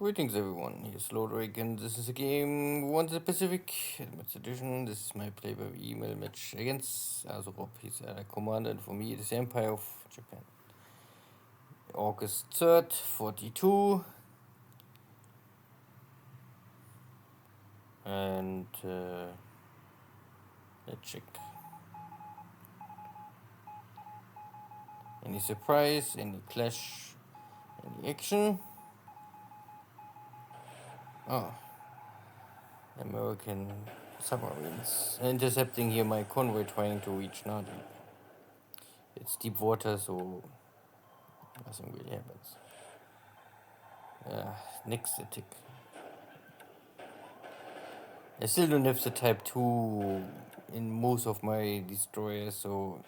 Greetings everyone, here's Lodrik and this is a game we won the Pacific Helmets Edition. This is my play by email match against AsuRob. He's a commander and for me it is the Empire of Japan. August 3rd, 42. And let's check. Any surprise, any clash, any action? Oh, American submarines intercepting here my convoy trying to reach Nadi. It's deep water, so nothing really happens. Next attack. I still don't have the Type 2 in most of my destroyers, so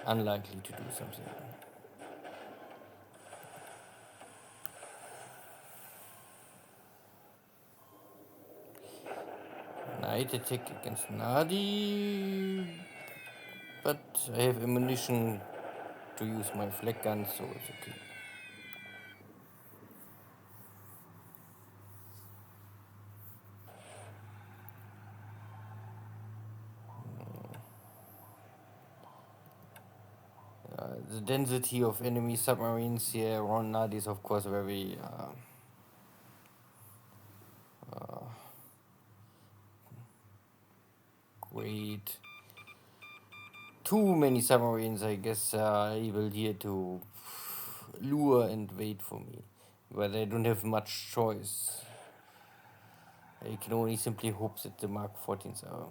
unlikely to do something. Night attack against Nadi, but I have ammunition to use my flak gun, so it's okay. The density of enemy submarines here around Nadi is of course very great. Too many submarines, I guess, are able here to lure and wait for me, but I don't have much choice. I can only simply hope that the Mark 14s are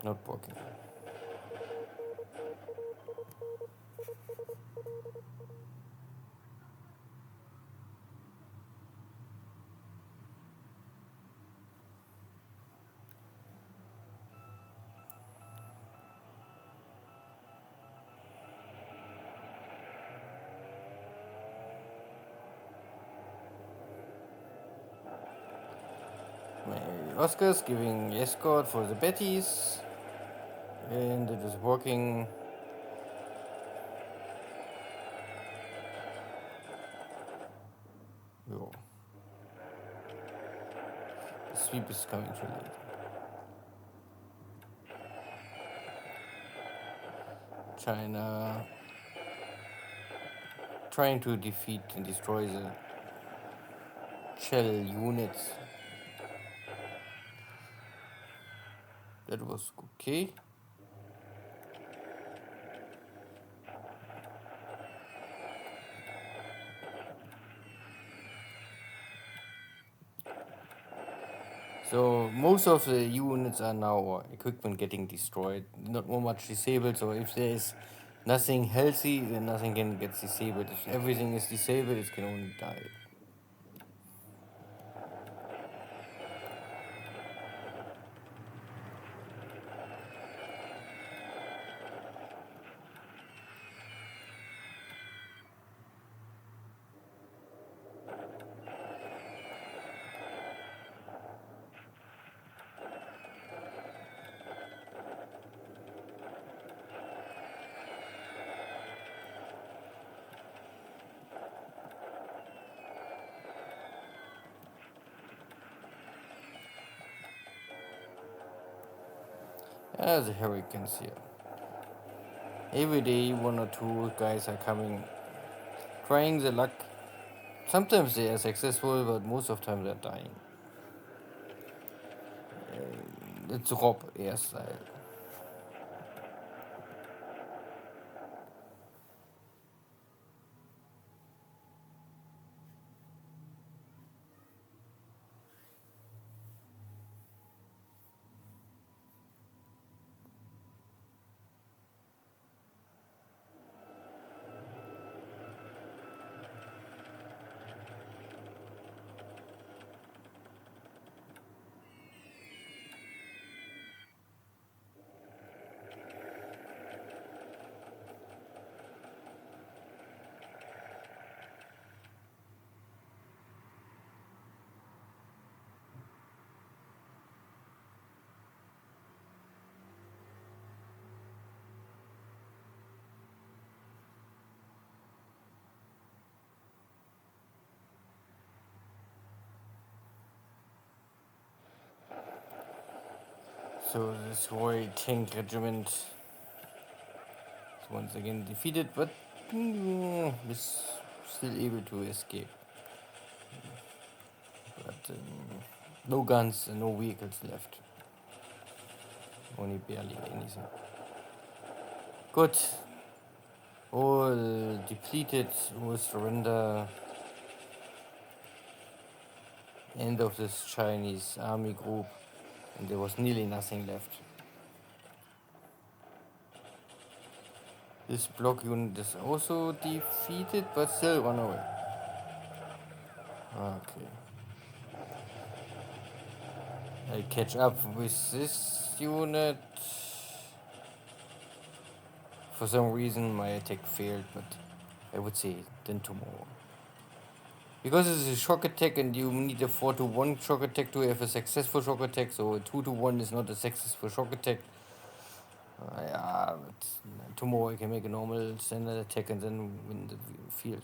not working. My Oscar's giving escort for the Bettys, and it is working. Yo. The sweep is coming too late. China trying to defeat and destroy the shell units. That was okay. So most of the units are now equipment getting destroyed, not more much disabled. So if there is nothing healthy, then nothing can get disabled. If everything is disabled, it can only die. The hurricanes here. Every day, one or two guys are coming, trying the luck. Sometimes they are successful, but most of the time they're dying. It's Rob air style. So this Royal Tank Regiment is once again defeated, but is still able to escape. But no guns and no vehicles left. Only barely anything. Good. All depleted, all surrender. End of this Chinese army group, and there was nearly nothing left. This block unit is also defeated, but still run away. Okay. I catch up with this unit. For some reason my attack failed, but I would say then tomorrow. Because it's a shock attack and you need a 4-to-1 shock attack to have a successful shock attack, so a 2-to-1 is not a successful shock attack. Yeah, but tomorrow I can make a normal standard attack and then win the field.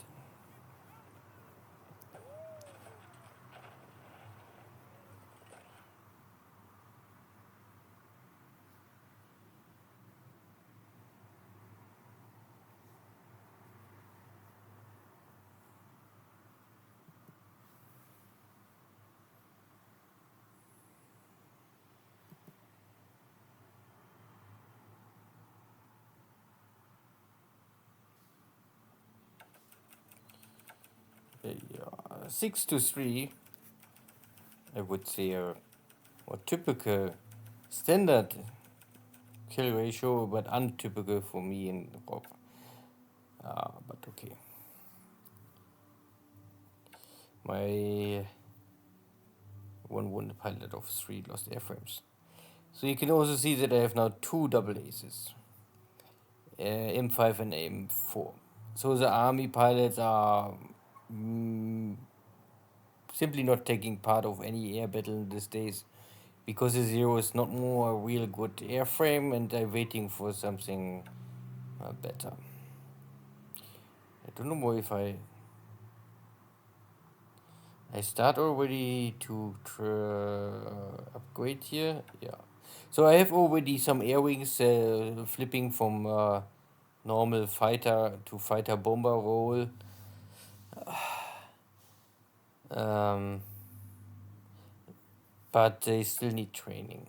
Yeah, 6-3, I would say, or typical standard kill ratio, but untypical for me in Rob. But okay. My one wounded pilot of 3 lost airframes. So you can also see that I have now 2 double aces, M5 and M4. So the army pilots are simply not taking part of any air battle these days, because the Zero is not more a real good airframe, and they're waiting for something better. I don't know more if I start already to upgrade here. Yeah. So I have already some air wings flipping from normal fighter to fighter bomber role. But they still need training.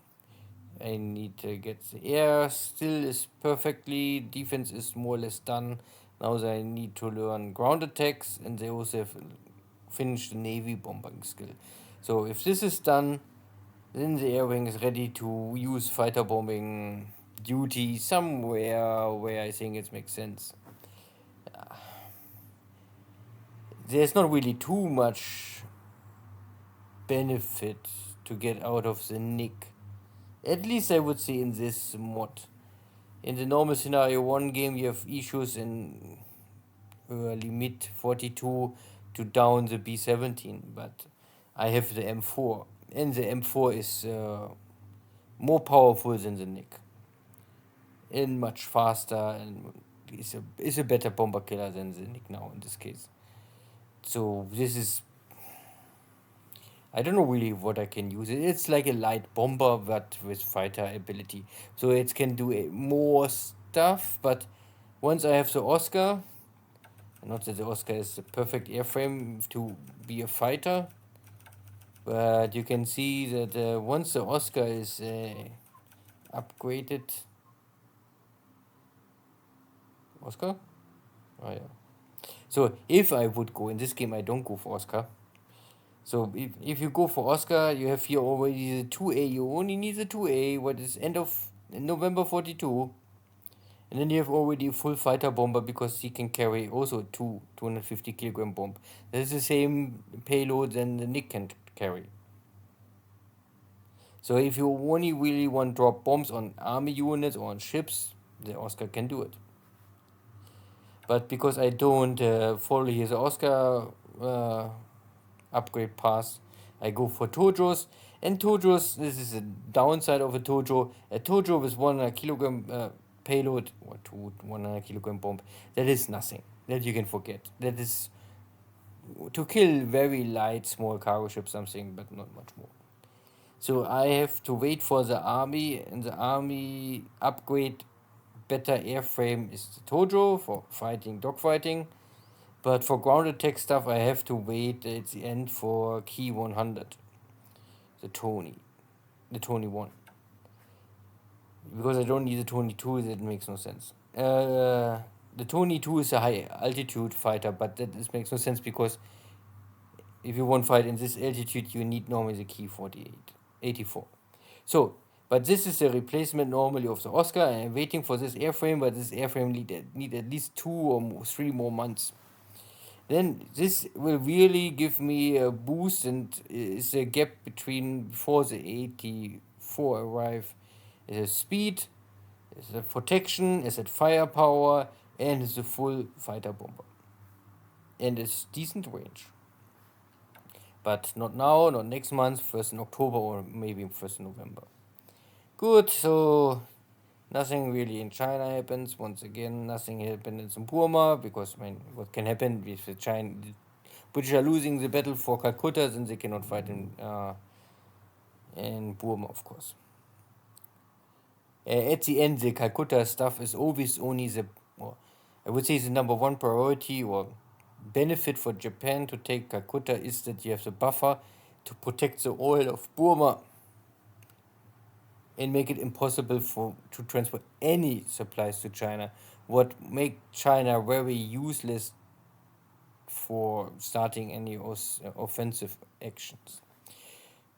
I need to get the air still is perfectly, defense is more or less done. Now I need to learn ground attacks, and they also have finished the navy bombing skill. So if this is done, then the air wing is ready to use fighter bombing duty somewhere where I think it makes sense. There's not really too much benefit to get out of the nick. At least I would say in this mod. In the normal scenario 1 game, you have issues in early mid 42 to down the B17, but I have the M4, and the M4 is more powerful than the Nick, and much faster, and is a better bomber killer than the Nick now in this case. So this is, I don't know really what I can use it. It's like a light bomber, but with fighter ability. So it can do more stuff, but once I have the Oscar, not that the Oscar is the perfect airframe to be a fighter, but you can see that once the Oscar is upgraded. Oscar? Oh yeah. So if I would go in this game, I don't go for Oscar. So if you go for Oscar, you have here already the 2A. You only need the 2A, what is end of November 42. And then you have already a full fighter bomber, because he can carry also 250 kilogram bomb. That is the same payload than the Nick can carry. So if you only really want to drop bombs on army units or on ships, the Oscar can do it. But because I don't follow his Oscar upgrade path, I go for Tojos. And Tojos, this is a downside of a Tojo. A Tojo with 100 kilogram payload, or 100 kilogram bomb, that is nothing. That you can forget. That is to kill very light small cargo ships, something, but not much more. So I have to wait for the army, and the army upgrade better airframe is the Tojo for fighting, dogfighting. But for ground attack stuff, I have to wait at the end for Key 100, the Tony 1. Because I don't need the Tony 2, that makes no sense. The Tony 2 is a high altitude fighter, but makes no sense because if you want to fight in this altitude, you need normally the Key 84. So, but this is a replacement normally of the Oscar, and I'm waiting for this airframe, but this airframe need at least 3 more months. Then this will really give me a boost, and is a gap between before the 84 arrive. Is a speed, is a protection, is it firepower, and is a full fighter bomber. And it's decent range. But not now, not next month, first in October or maybe first in November. Good, so nothing really in China happens. Once again, nothing happened in Burma because I mean, what can happen if the British are losing the battle for Calcutta, then they cannot fight in Burma, of course. At the end, the Calcutta stuff is always only I would say the number one priority or benefit for Japan to take Calcutta is that you have the buffer to protect the oil of Burma and make it impossible to transport any supplies to China. What make China very useless for starting any offensive actions.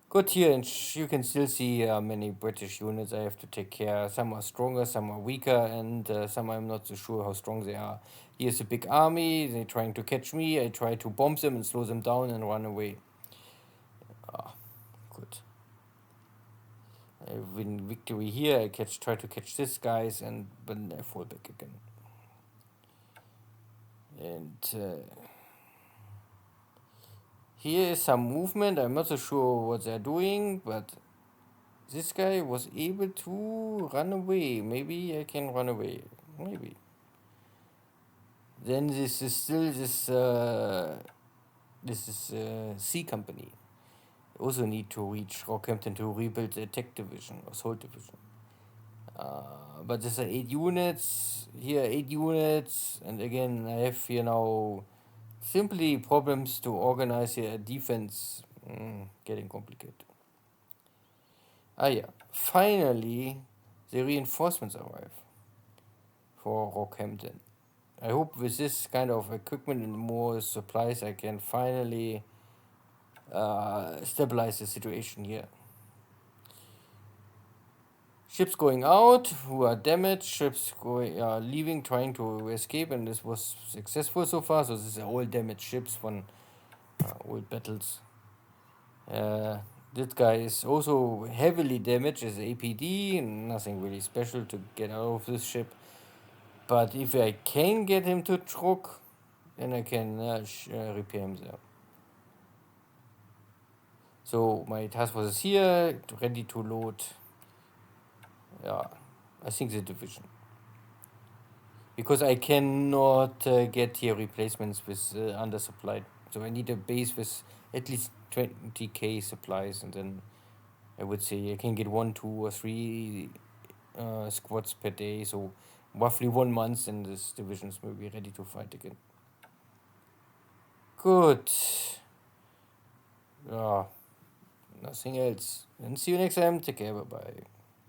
Good here, and you can still see many British units I have to take care. Some are stronger, some are weaker, and some I'm not so sure how strong they are. Here's a big army, they're trying to catch me. I try to bomb them and slow them down and run away. Good. I win victory here. I try to catch this guys, and then I fall back again. And here is some movement. I'm not so sure what they're doing, but this guy was able to run away. Maybe I can run away. Maybe. Then this is still this is C company. Also need to reach Rockhampton to rebuild the tech division or assault division. But there's 8 units here, 8 units, and again I have here now simply problems to organize here a defense. Getting complicated. Yeah, finally the reinforcements arrive for Rockhampton. I hope with this kind of equipment and more supplies I can finally stabilize the situation here. Ships going out who are damaged, ships leaving, trying to escape, and this was successful so far. So these are all damaged ships from old battles. This guy is also heavily damaged as APD, nothing really special to get out of this ship. But if I can get him to Truk, then I can repair him there. So my task force is here, ready to load. Yeah, I think the division. Because I cannot get here replacements with undersupplied. So I need a base with at least 20k supplies, and then I would say I can get 1, 2, or 3 squads per day. So roughly 1 month, and this division will be ready to fight again. Good. Nothing else. And see you next time. Take care. Bye bye.